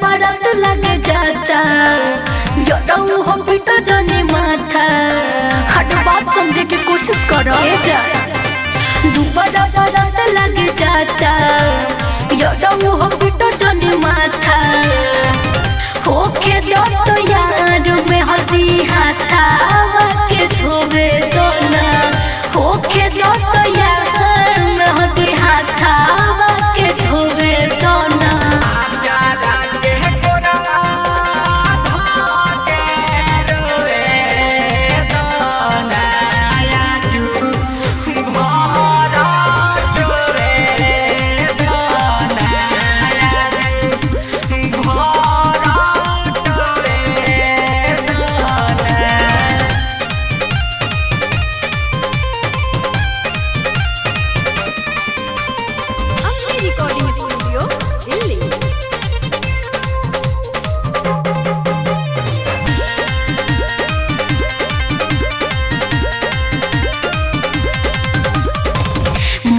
बरत लग जाता जड़ऊ हम पीटर जाने माथा हट बात समझे की कोशिश करो जा दुबारा बरत लग जाता जड़ऊ हम पीटर जाने माथा होके दो तो यार में हदी हाथा के धोवे दोना होके दो तो यार में हदी हाथा के धोवे दोना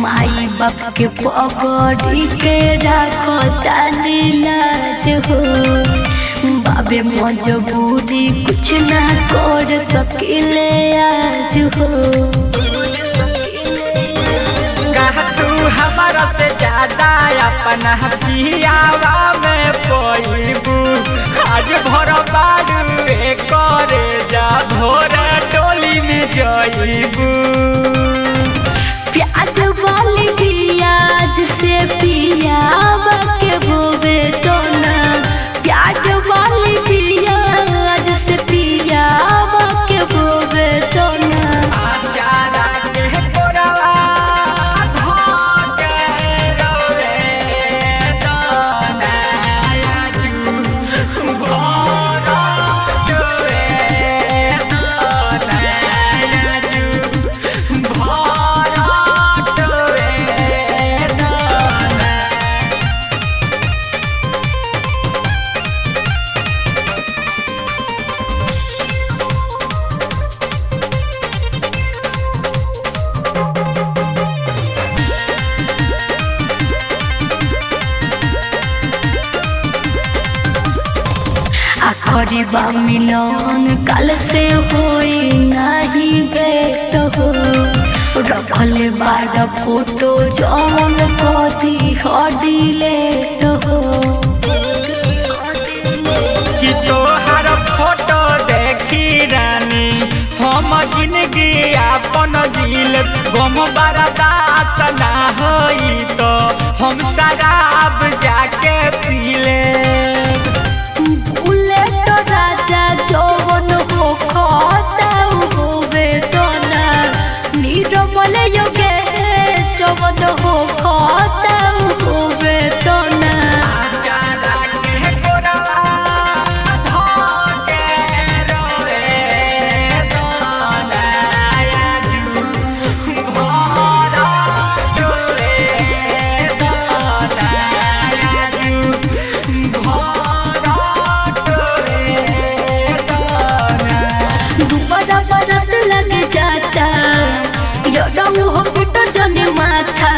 माई बाप के पकड़ी के रखो तानी लाज हो बाबे मजबूरी कुछ ना कर सकिले आज हो तू हमारा से ज्यादा अपना पियावा में पोईबू आज भर बारू करे जा भोर टोली में जईबू वाली पियाज से पियावा के बोवे तो ना प्याज वाली पियाज से पियावा के बोवे तो ना खरीबा मिलन कल से होई नहीं बेट हो रखले बार फोटो जौन कदी हडिलेट हो कि तोहर फोटो देखी रानी हम जिंदगी अपन दिल गम बर्दाश्त ना होई तो हम शराब जाके पीले राजा जौन हो खताऊ होवे तो ना नीरमल योगेश जौन हो खताऊ होवे तो ना बरत लग जाता जड़ऊ हम पीटर जाने माथा